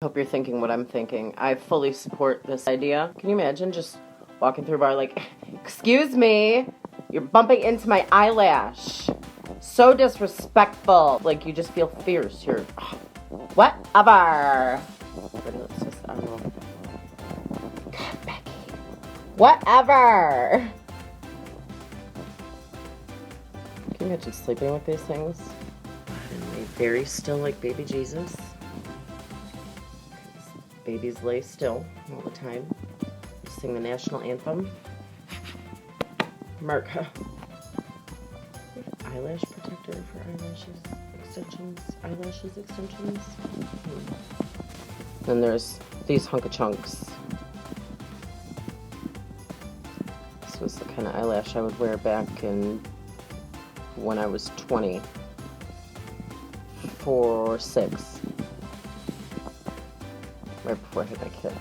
Hope you're thinking what I'm thinking. I fully support this idea. Can you imagine just walking through a bar like, excuse me, you're bumping into my eyelash. So disrespectful. Like, you just feel fierce. You're, whatever. It's just, I don't know. God, Becky. Whatever. Can you imagine sleeping with these things? And they very still like baby Jesus. Babies lay still all the time. Sing the national anthem. America. Eyelash protector for eyelashes extensions. Eyelashes extensions. Then there's these hunk of chunks. This was the kind of eyelash I would wear back in when I was 20. 6. Right before I had my kid.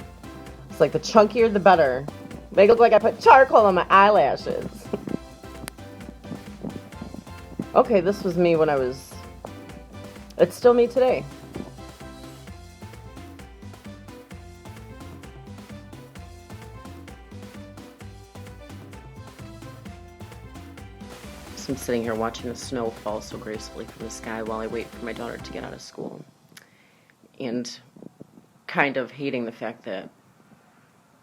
It's like the chunkier the better. Make it look like I put charcoal on my eyelashes. Okay, this was me when I was... It's still me today. So I'm sitting here watching the snow fall so gracefully from the sky while I wait for my daughter to get out of school. And kind of hating the fact that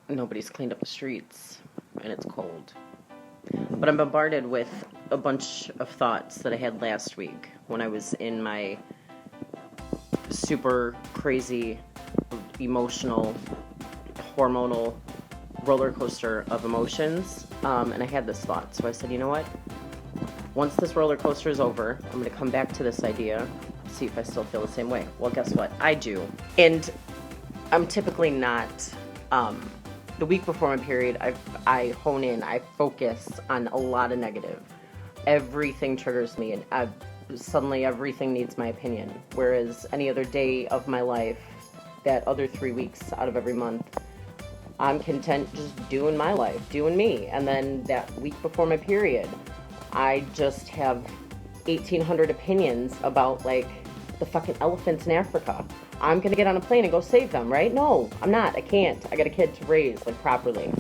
nobody's cleaned up the streets and it's cold. But I'm bombarded with a bunch of thoughts that I had last week when I was in my super crazy, emotional, hormonal roller coaster of emotions. And I had this thought. So I said, you know what? Once this roller coaster is over, I'm going to come back to this idea, see if I still feel the same way. Well, guess what? I do. And I'm typically not, the week before my period, I hone in, I focus on a lot of negative. Everything triggers me, and suddenly everything needs my opinion. Whereas any other day of my life, that other 3 weeks out of every month, I'm content just doing my life, doing me. And then that week before my period, I just have 1,800 opinions about, like, the fucking elephants in Africa. I'm gonna get on a plane and go save them, right? No, I'm not. I can't. I got a kid to raise, like, properly.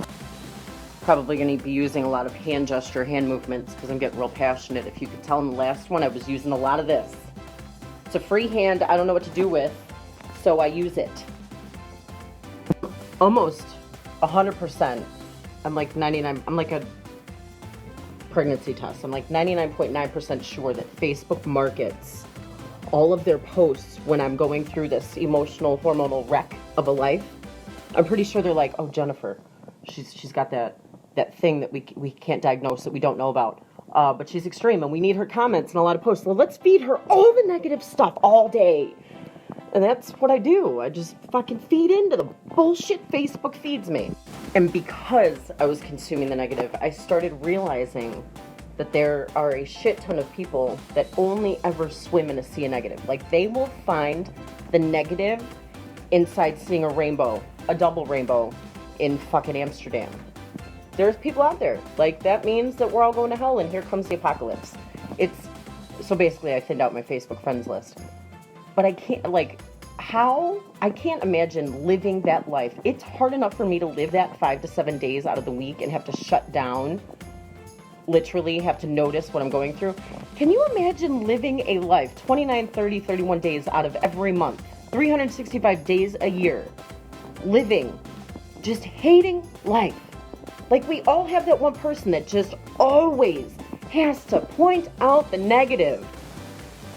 Probably gonna be using a lot of hand gesture, hand movements, because I'm getting real passionate. If you could tell in the last one, I was using a lot of this. It's a free hand I don't know what to do with, so I use it. Almost 100%. I'm like 99, I'm like a pregnancy test. I'm like 99.9% sure that Facebook markets all of their posts when I'm going through this emotional, hormonal wreck of a life. I'm pretty sure they're like, oh, Jennifer, she's got that thing that we can't diagnose, that we don't know about. But she's extreme, and we need her comments and a lot of posts. So let's feed her all the negative stuff all day. And that's what I do. I just fucking feed into the bullshit Facebook feeds me. And because I was consuming the negative, I started realizing that there are a shit ton of people that only ever swim in a sea of negative. Like, they will find the negative inside seeing a rainbow, a double rainbow in fucking Amsterdam. There's people out there. Like, that means that we're all going to hell and here comes the apocalypse. So basically I thinned out my Facebook friends list. But I can't, like, I can't imagine living that life. It's hard enough for me to live that 5 to 7 days out of the week and have to shut down, literally have to notice what I'm going through. Can you imagine living a life 29, 30, 31 days out of every month, 365 days a year, living, just hating life? Like, we all have that one person that just always has to point out the negative.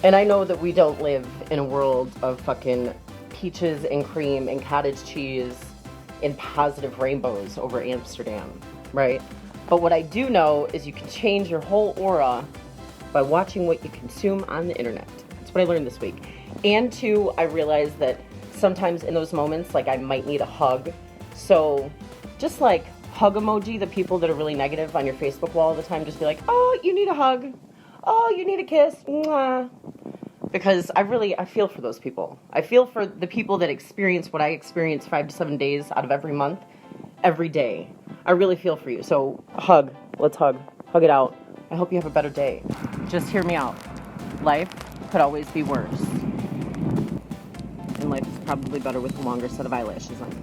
And I know that we don't live in a world of fucking peaches and cream and cottage cheese and positive rainbows over Amsterdam, right? But what I do know is you can change your whole aura by watching what you consume on the internet. That's what I learned this week. And two, I realized that sometimes in those moments, like, I might need a hug. So just like hug emoji, the people that are really negative on your Facebook wall all the time, just be like, oh, you need a hug. Oh, you need a kiss. Mwah. Because I feel for those people. I feel for the people that experience what I experience 5 to 7 days out of every month, every day. I really feel for you. So hug. Let's hug. Hug it out. I hope you have a better day. Just hear me out. Life could always be worse. And life is probably better with a longer set of eyelashes on.